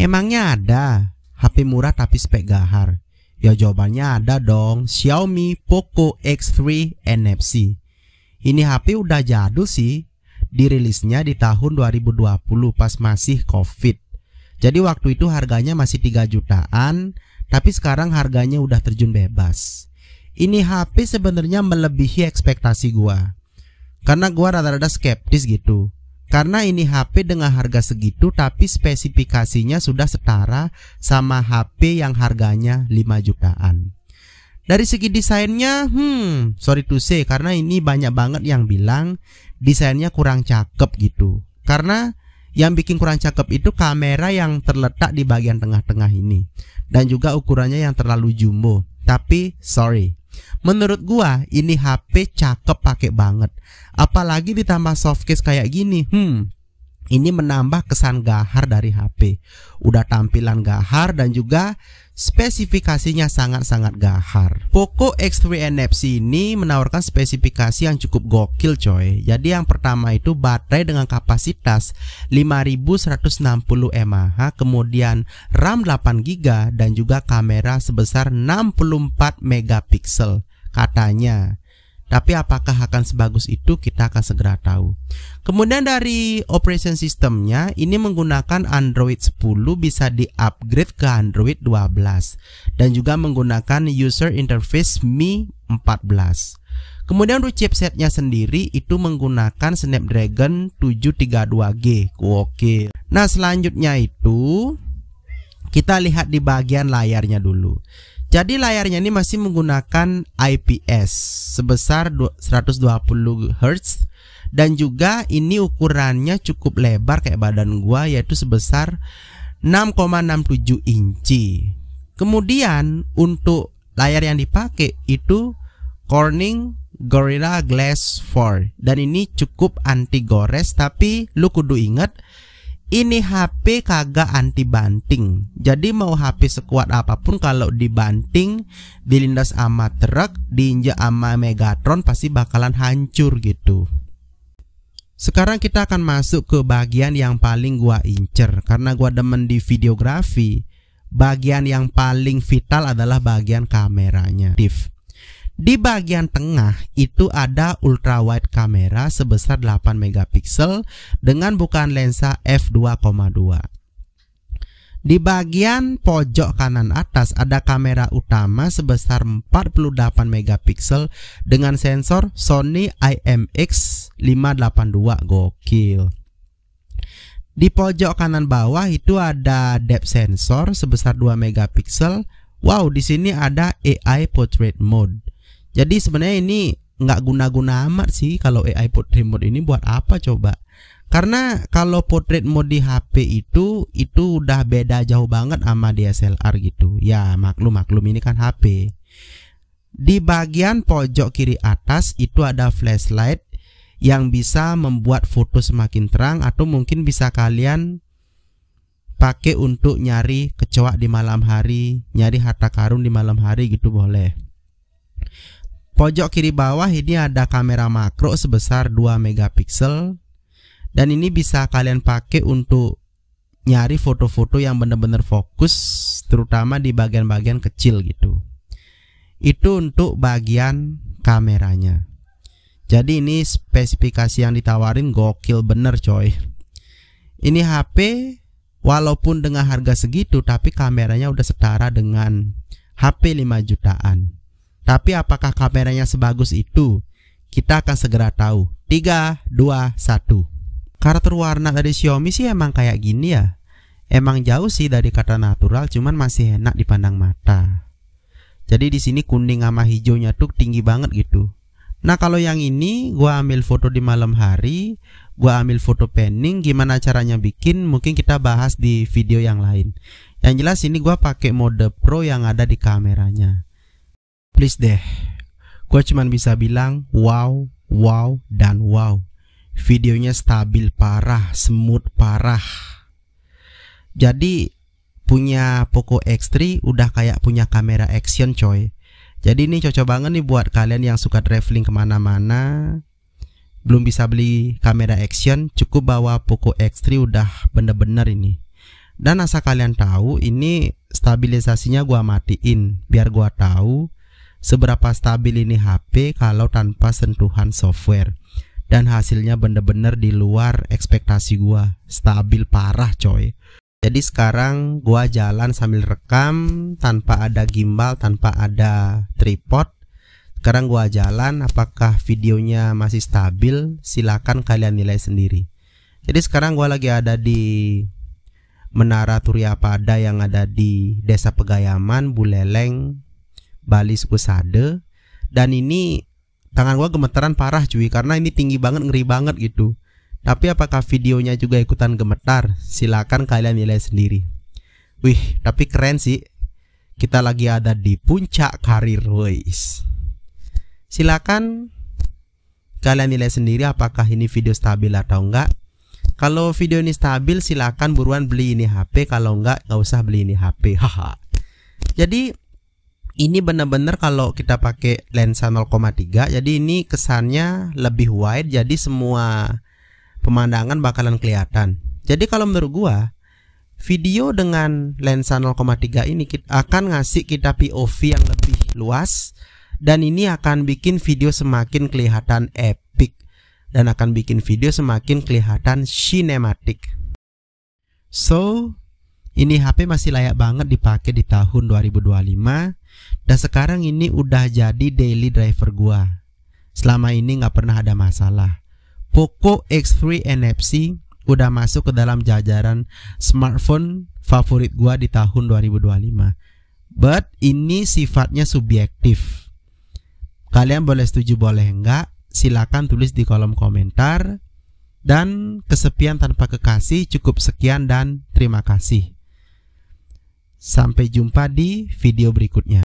Emangnya ada HP murah tapi spek gahar? Ya jawabannya ada dong, Xiaomi Poco X3 NFC. Ini HP udah jadul sih, dirilisnya di tahun 2020 pas masih COVID. Jadi waktu itu harganya masih 3 jutaan, tapi sekarang harganya udah terjun bebas. Ini HP sebenarnya melebihi ekspektasi gua, karena gua rada-rada skeptis gitu. Karena ini HP dengan harga segitu tapi spesifikasinya sudah setara sama HP yang harganya 5 jutaan. Dari segi desainnya, sorry to say, karena ini banyak banget yang bilang desainnya kurang cakep gitu. Karena yang bikin kurang cakep itu kamera yang terletak di bagian tengah-tengah ini, dan juga ukurannya yang terlalu jumbo. Tapi sorry, menurut gua ini HP cakep pakai banget. Apalagi ditambah softcase kayak gini, ini menambah kesan gahar dari HP. Udah tampilan gahar dan juga spesifikasinya sangat-sangat gahar. Poco X3 NFC ini menawarkan spesifikasi yang cukup gokil coy. Jadi yang pertama itu baterai dengan kapasitas 5160 mAh, kemudian RAM 8GB dan juga kamera sebesar 64 megapiksel katanya. Tapi apakah akan sebagus itu, kita akan segera tahu. Kemudian dari operation systemnya, ini menggunakan Android 10, bisa di-upgrade ke Android 12, dan juga menggunakan user interface Mi 14. Kemudian untuk chipsetnya sendiri itu menggunakan Snapdragon 732G. Oke. Nah selanjutnya itu kita lihat di bagian layarnya dulu. Jadi layarnya ini masih menggunakan IPS sebesar 120 Hz, dan juga ini ukurannya cukup lebar kayak badan gua, yaitu sebesar 6,67 inci. Kemudian untuk layar yang dipakai itu Corning Gorilla Glass 4, dan ini cukup anti gores, tapi lu kudu inget ini HP kagak anti banting. Jadi mau HP sekuat apapun kalau dibanting, dilindas sama truk, diinjak sama Megatron pasti bakalan hancur gitu. Sekarang kita akan masuk ke bagian yang paling gua incer, karena gua demen di videografi. Bagian yang paling vital adalah bagian kameranya. Di bagian tengah itu ada ultra wide kamera sebesar 8 megapiksel dengan bukaan lensa f2.2. Di bagian pojok kanan atas ada kamera utama sebesar 48 megapiksel dengan sensor Sony IMX582. Gokil. Di pojok kanan bawah itu ada depth sensor sebesar 2 megapiksel. Wow, di sini ada AI portrait mode. Jadi sebenarnya ini nggak guna-guna amat sih kalau AI portrait mode ini, buat apa coba? Karena kalau portrait mode di HP itu udah beda jauh banget sama DSLR gitu. Ya maklum ini kan HP. Di bagian pojok kiri atas itu ada flashlight yang bisa membuat foto semakin terang, atau mungkin bisa kalian pakai untuk nyari kecoa di malam hari, nyari harta karun di malam hari gitu boleh. Pojok kiri bawah ini ada kamera makro sebesar 2 megapiksel, dan ini bisa kalian pakai untuk nyari foto-foto yang benar-benar fokus, terutama di bagian-bagian kecil gitu. Itu untuk bagian kameranya. Jadi ini spesifikasi yang ditawarin gokil bener coy. Ini HP walaupun dengan harga segitu tapi kameranya udah setara dengan HP 5 jutaan. Tapi apakah kameranya sebagus itu? Kita akan segera tahu. 3, 2, 1. Karakter warna dari Xiaomi sih emang kayak gini ya. Emang jauh sih dari kata natural, cuman masih enak dipandang mata. Jadi di sini kuning sama hijaunya tuh tinggi banget gitu. Nah kalau yang ini gua ambil foto di malam hari, gua ambil foto panning. Gimana caranya bikin? Mungkin kita bahas di video yang lain. Yang jelas ini gua pakai mode pro yang ada di kameranya. Please deh, gue cuman bisa bilang wow, wow, dan wow. Videonya stabil parah, smooth parah. Jadi punya Poco X3 udah kayak punya kamera action coy. Jadi ini cocok banget nih buat kalian yang suka traveling kemana-mana, belum bisa beli kamera action, cukup bawa Poco X3 udah bener-bener ini. Dan asal kalian tahu, ini stabilisasinya gua matiin biar gua tahu seberapa stabil ini HP kalau tanpa sentuhan software. Dan hasilnya bener-bener di luar ekspektasi gua, stabil parah coy. Jadi sekarang gua jalan sambil rekam tanpa ada gimbal, tanpa ada tripod. Sekarang gua jalan, apakah videonya masih stabil? Silakan kalian nilai sendiri. Jadi sekarang gua lagi ada di Menara Turiapada yang ada di Desa Pegayaman, Buleleng, Bali Suku Sade. Dan ini tangan gua gemeteran parah cuy, karena ini tinggi banget, ngeri banget gitu. Tapi apakah videonya juga ikutan gemetar? Silakan kalian nilai sendiri. Wih, tapi keren sih. Kita lagi ada di puncak karir, guys. Silakan kalian nilai sendiri apakah ini video stabil atau enggak. Kalau video ini stabil, silakan buruan beli ini HP. Kalau enggak, nggak usah beli ini HP. Haha. Jadi ini benar-benar kalau kita pakai lensa 0,3, jadi ini kesannya lebih wide, jadi semua pemandangan bakalan kelihatan. Jadi kalau menurut gua, video dengan lensa 0,3 ini akan ngasih kita POV yang lebih luas, dan ini akan bikin video semakin kelihatan epic, dan akan bikin video semakin kelihatan cinematic. So, ini HP masih layak banget dipakai di tahun 2025. Dan sekarang ini udah jadi daily driver gua. Selama ini nggak pernah ada masalah. Poco X3 NFC udah masuk ke dalam jajaran smartphone favorit gua di tahun 2025. But ini sifatnya subjektif. Kalian boleh setuju boleh enggak, silakan tulis di kolom komentar. Dan kesepian tanpa kekasih cukup sekian dan terima kasih. Sampai jumpa di video berikutnya.